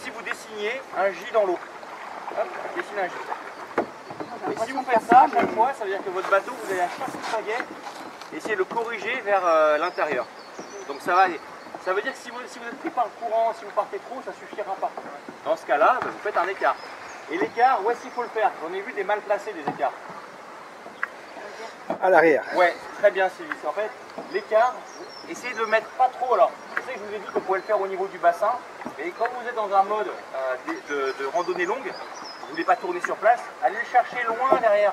si vous dessiniez un J dans l'eau. Hop, dessinez un J. Et si vous faites ça à chaque fois, ça veut dire que votre bateau, vous allez à chaque pagaie essayer de le corriger vers l'intérieur. Donc ça veut dire que si vous êtes pris par le courant, si vous partez trop, ça ne suffira pas. Dans ce cas-là, vous faites un écart. Et l'écart, où est-ce qu'il faut le faire? J'en ai vu des mal placés des écarts. À l'arrière. Ouais, très bien Sylvie. En fait, l'écart, essayez de le mettre pas trop. Alors, je sais que je vous ai dit qu'on pouvait le faire au niveau du bassin, mais quand vous êtes dans un mode de randonnée longue, vous ne voulez pas tourner sur place, allez le chercher loin derrière.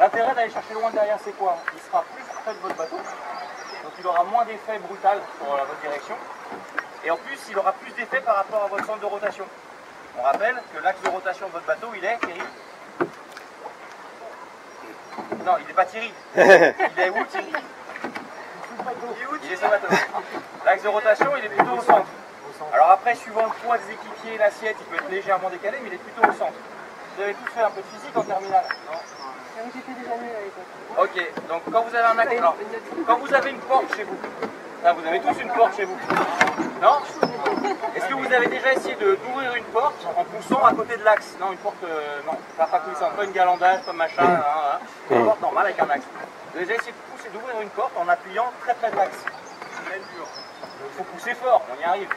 L'intérêt d'aller chercher loin derrière, c'est quoi? Il sera plus près de votre bateau, donc il aura moins d'effet brutal sur votre direction, et en plus, il aura plus d'effet par rapport à votre centre de rotation. On rappelle que l'axe de rotation de votre bateau, il est, Thierry? Non, il n'est pas Thierry. Il est où, Thierry? Il est sur le bateau. L'axe de rotation, il est plutôt au centre. Alors après, suivant le poids des équipiers, l'assiette, il peut être légèrement décalé, mais il est plutôt au centre. Vous avez tous fait un peu de physique en terminale? Non. J'étais déjà mieux à l'époque. Ok, donc quand vous avez un axe, quand vous avez une porte chez vous, là, vous avez tous une porte chez vous. Non? Est-ce que vous avez déjà essayé d'ouvrir une porte en poussant à côté de l'axe? Non, une porte, non, pas puissante, pas une galandage, pas machin, une porte normale avec un axe. Vous avez déjà essayé d'ouvrir une porte en appuyant très près de l'axe? Il faut pousser fort, on y arrive.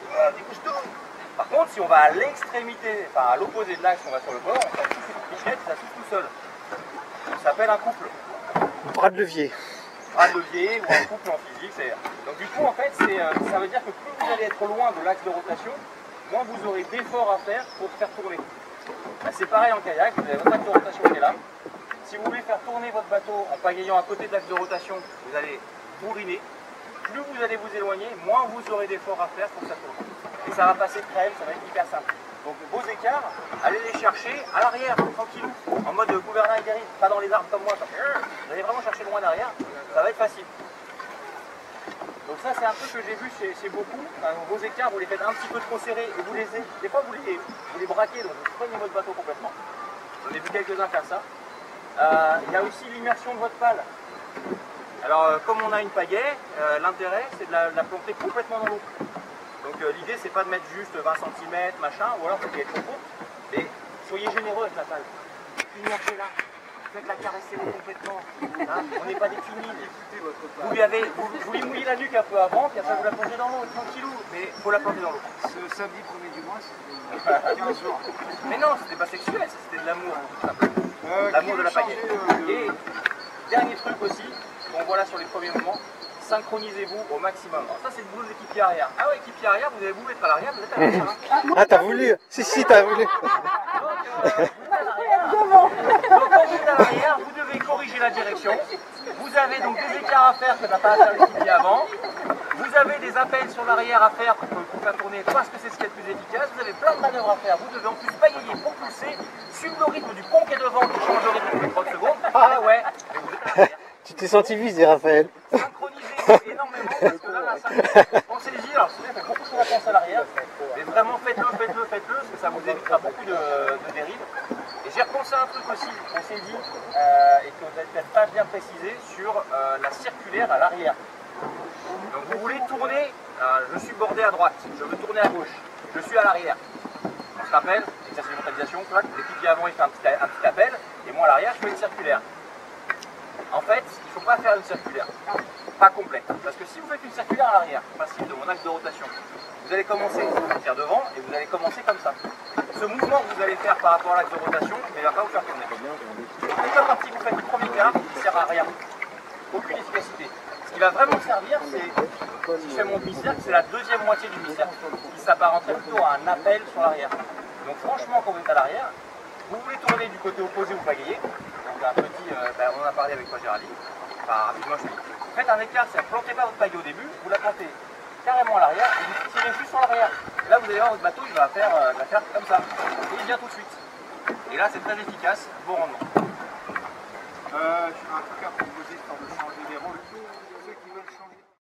Par contre, si on va à l'extrémité, enfin à l'opposé de l'axe, on va sur le bord, on fait une pichette, ça s'ouvre tout seul. Ça s'appelle un couple. Bras de levier. Bras de levier ou un couple en physique. Donc du coup, en fait, ça veut dire que plus vous allez être loin de l'axe de rotation, moins vous aurez d'efforts à faire pour faire tourner. C'est pareil en kayak, vous avez votre axe de rotation qui est là. Si vous voulez faire tourner votre bateau en pagayant à côté de l'axe de rotation, vous allez bourriner. Plus vous allez vous éloigner, moins vous aurez d'efforts à faire pour que ça tourne. Et ça va passer crème, ça va être hyper simple. Donc vos écarts, allez les chercher à l'arrière, tranquillou, en mode gouvernail dérive, pas dans les arbres comme moi. Vous allez vraiment chercher loin derrière, ça va être facile. Donc ça c'est un truc que j'ai vu chez beaucoup. Enfin, vos écarts, vous les faites un petit peu trop serrés et des fois vous les braquez, donc vous prenez votre bateau complètement. J'en ai vu quelques-uns faire ça. Il y a aussi l'immersion de votre pale. Alors comme on a une pagaie, l'intérêt c'est de la planter complètement dans l'eau. Donc l'idée c'est pas de mettre juste 20 cm machin, ou alors peut-être trop court, mais soyez généreux avec la pale. Immergez-la, faites-la caresser complètement. Hein, on n'est pas des timides. Vous lui mouillez la nuque un peu avant, puis après vous la plongez dans l'eau, tranquillou, mais il faut la planter dans l'eau. Ce samedi 1er du mois, c'était 15 jours. Mais non, c'était pas sexuel, c'était de l'amour. L'amour de la pagaie. Et dernier truc aussi, qu'on voit là sur les premiers moments, synchronisez-vous au maximum. Alors ça c'est le boulot de l'équipier arrière. Ah ouais, équipier arrière, vous avez voulu être à l'arrière, vous êtes à l'arrière. Hein. Ah, t'as voulu? Si, t'as voulu. Donc quand vous êtes à l'arrière, vous devez corriger la direction. Vous avez donc des écarts à faire que n'a pas à faire l'équipier avant. Vous avez des appels sur l'arrière à faire pour faire tourner parce que c'est ce qui est le plus efficace. Vous avez plein de manœuvres à faire. Vous devez en plus pagayer, propulser, suivre le rythme du pont qui est devant qui change le rythme de 30 secondes. Ah ouais, mais vous êtes à l'arrière. Tu t'es senti visé, Raphaël. Synchronisez énormément parce que là, pensez-y, alors c'est fait beaucoup de réponses à l'arrière, mais vraiment faites-le, parce que ça vous évitera beaucoup de dérives. Et j'ai repensé à un truc aussi qu'on s'est dit, et que vous n'avez peut-être pas bien précisé, sur la circulaire à l'arrière. Donc vous voulez tourner, je suis bordé à droite, je veux tourner à gauche, je suis à l'arrière. On se rappelle, exercice de localisation, l'équipier avant il fait un petit appel, et moi à l'arrière je fais une circulaire. En fait, il ne faut pas faire une circulaire, pas complète. Parce que si vous faites une circulaire à l'arrière, facile de mon axe de rotation, vous allez commencer vers devant et vous allez commencer comme ça. Ce mouvement que vous allez faire par rapport à l'axe de rotation, il ne va pas vous faire tourner. Et comme partie, vous faites le premier quart, il ne sert à rien. Aucune efficacité. Ce qui va vraiment servir, c'est, si je fais mon demi-cercle, c'est la deuxième moitié du demi-cercle, qui s'apparenterait plutôt à un appel sur l'arrière. Donc franchement, quand vous êtes à l'arrière, vous voulez tourner du côté opposé ou pagayer. Donc un petit, on en a parlé avec toi Géraldine. Enfin, rapidement, faites un écart, c'est plantez pas votre pagaie au début, vous la plantez carrément à l'arrière et vous tirez juste sur l'arrière. Là, vous allez voir votre bateau, il va faire comme ça. Et il vient tout de suite. Et là, c'est très efficace, bon rendement. J'ai un truc à proposer, histoire de changer